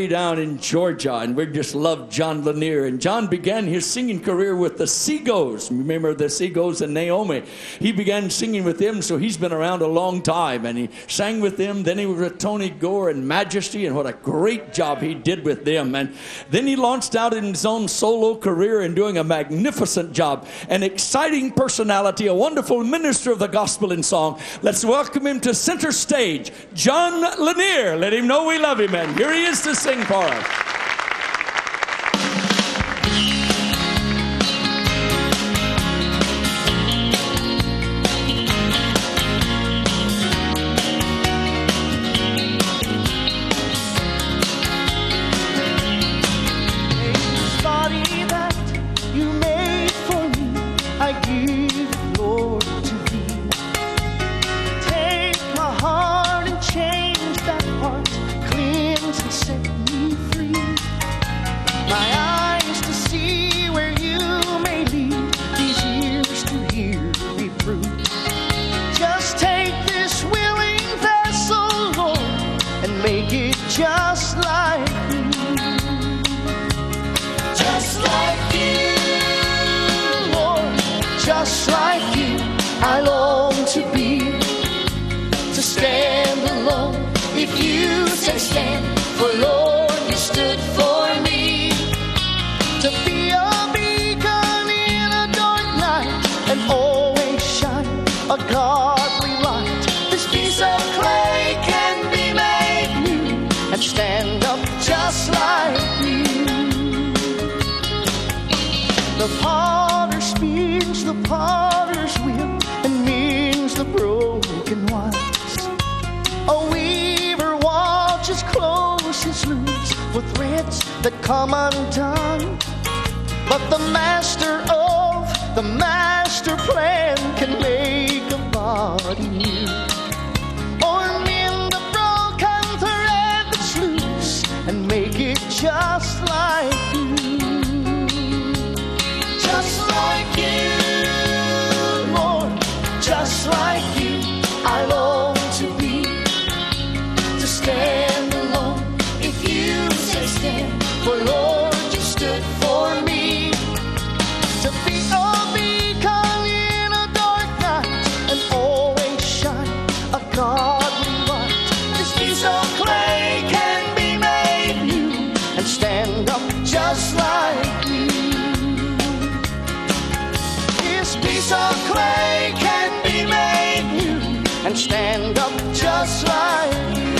way down in Georgia, and we just loved John Lanier. And John began his singing career with the Seagulls. Remember the Seagulls and Naomi? He began singing with them, so he's been around a long time, and he sang with them. Then he was with Tony Gore and Majesty, and what a great job he did with them. And then he launched out in his own solo career and doing a magnificent job. An exciting personality, a wonderful minister of the gospel in song. Let's welcome him to center stage, John Lanier. Let him know we love him, and here he is to sing for us. Just like you, just like you, Lord, just like you, I long to be, to stand alone. If you say stand, for Lord, you stood for me, to be a beacon in a dark night and always shine a godly light. This piece of clay can be made new and stand up just like you. The potter spins the potter's wheel and mends the broken ones. A weaver watches close his loops with threads that come undone. But the master of the master plan can make a body new, or mend a broken thread that's loose and make it just like you. Just like you, Lord, just like you, I long to be, to stand alone. If you say stand, for Lord, you stood for me, to be a beacon in a dark night and always shine a godly light. This piece of clay can be made new and stand up just like you. This piece of clay can be made new and stand up just like you.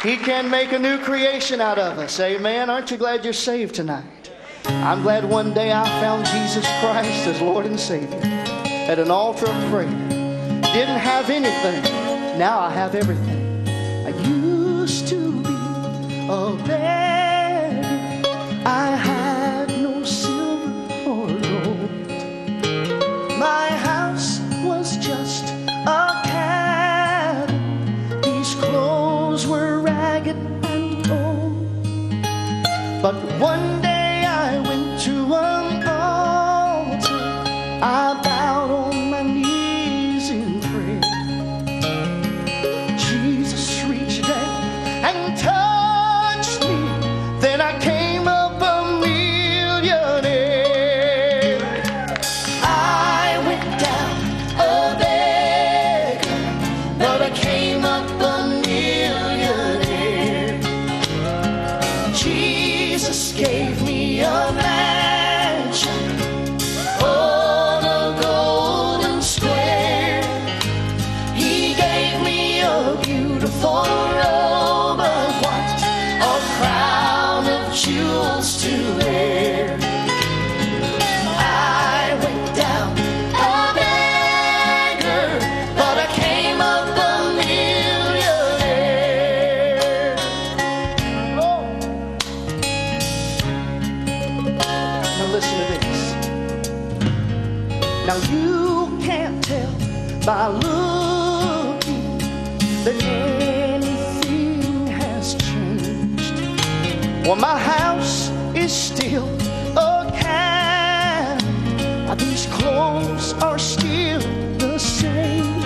He can make a new creation out of us. Amen. Aren't you glad you're saved tonight? I'm glad one day I found Jesus Christ as Lord and Savior at an altar of prayer. Didn't have anything. Now I have everything. I used to be a beggar. I had no silver or gold. My house was just a cabin. These clothes were ragged and old. But one day I went to an altar. I bowed on my knees in prayer. Jesus reached out and touched me. Then I came up a millionaire. I went down a beggar, but I came up a millionaire. Jesus gave me a mansion on a golden square. He gave me a beautiful robe of white, a crown of jewels to wear. I went down a beggar, but I came up a millionaire. Oh. Now listen to this. Now you can't tell by looking that anything has changed. Well, my house is still a cabin. I've been His clothes are still the same,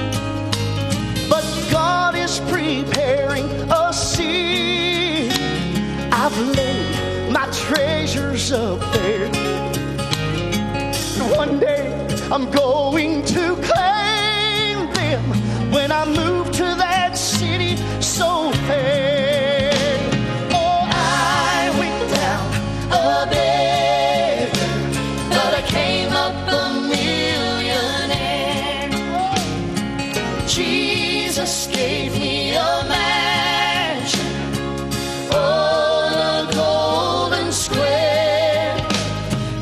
but God is preparing a scene. I've laid my treasures up there. One day I'm going to claim them when I move to that city so fair. Oh, I went down a beggar, but I came up a millionaire. Jesus gave me a mansion on a golden square.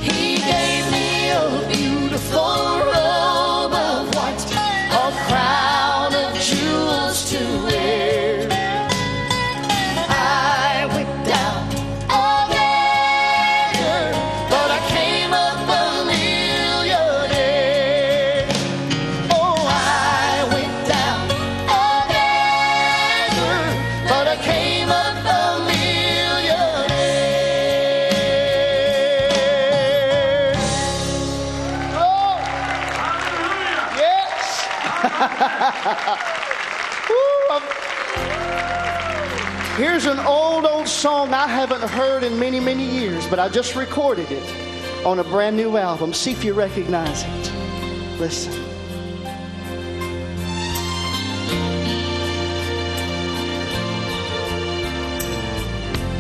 He gave me a beautiful robe of white, a crown of jewels to wear. I went down a beggar, but I came up a millionaire. Oh, I went down a beggar, but I came up a millionaire. Oh, yes. Woo, here's an old song I haven't heard in many, many years, but I just recorded it on a brand new album. See if you recognize it. Listen.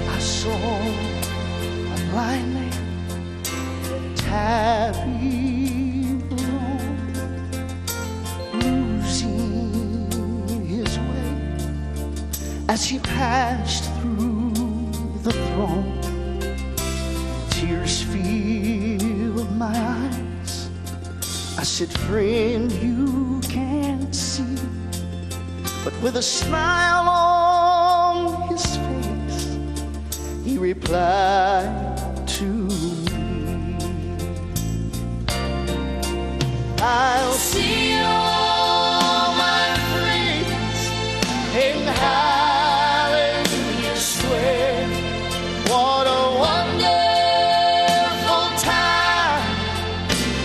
I saw a blind man tapping along, losing his way as he passed through the throng. Tears filled my eyes. I said, friend, you can't see. But with a smile on his face, he replied to me, I'll see all my friends in Hallelujah Square. What a wonderful time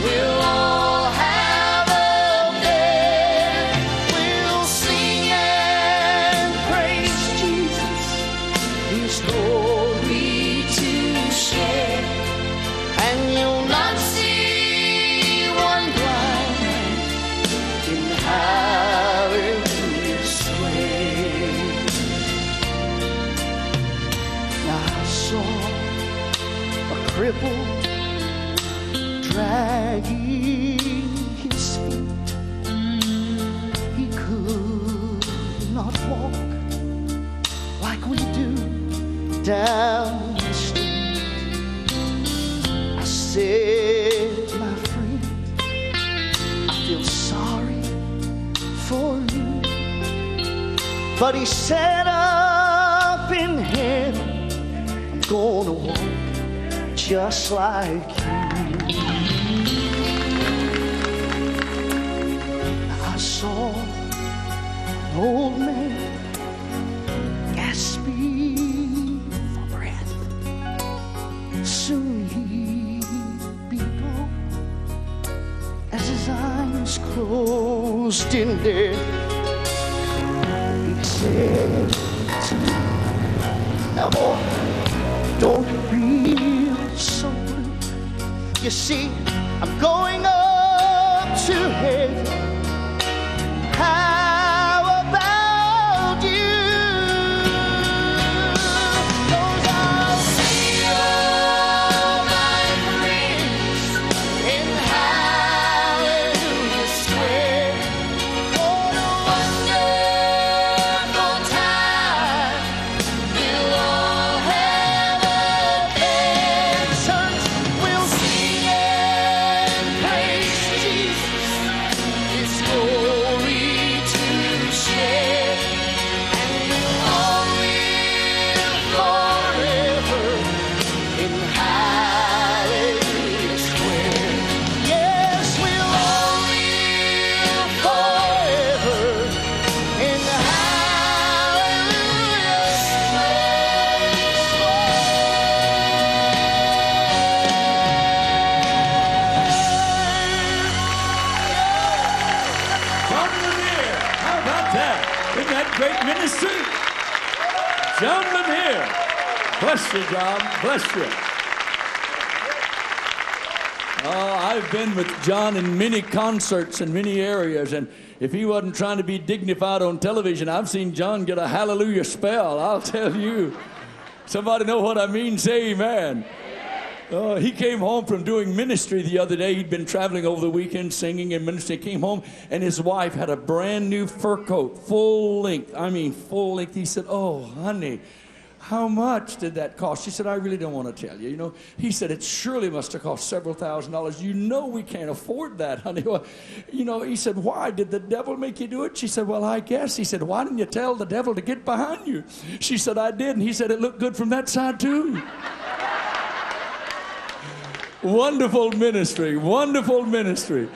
we'll all have up there. We'll sing and praise Jesus, His glory to share. And you'll not see one blind man in Hallelujah Square. Now I saw a cripple dragging his feet. He could not walk like we do down the street. I said, my friend, I feel sorry for you. But he said, up in heaven, I'm gonna walk just like you. I saw an old man gasping for breath. Soon he'd be gone as his eyes closed in death. He said to me, now boy, don't feel so blue. You see, I'm going up to heaven. How about you? 'Cause I'll see all my friends in Hallelujah Square. What a wonderful time we'll all have up there. Sons, we'll sing and praise great ministry? John Lanier. Bless you, John. Bless you. Oh, I've been with John in many concerts in many areas, and if he wasn't trying to be dignified on television, I've seen John get a hallelujah spell, I'll tell you. Somebody know what I mean? Say amen. He came home from doing ministry the other day. He'd been traveling over the weekend singing and ministering. He came home, and his wife had a brand new fur coat, full length. I mean, full length. He said, "Oh, honey, how much did that cost?" She said, "I really don't want to tell you. You know," he said, "it surely must have cost several $1,000s. You know we can't afford that, honey." Well, you know, he said, "Why? Did the devil make you do it?" She said, "Well, I guess." He said, "Why didn't you tell the devil to get behind you?" She said, "I did." And he said, "It looked good from that side too." Wonderful ministry, wonderful ministry.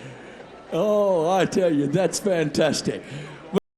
Oh, I tell you, that's fantastic.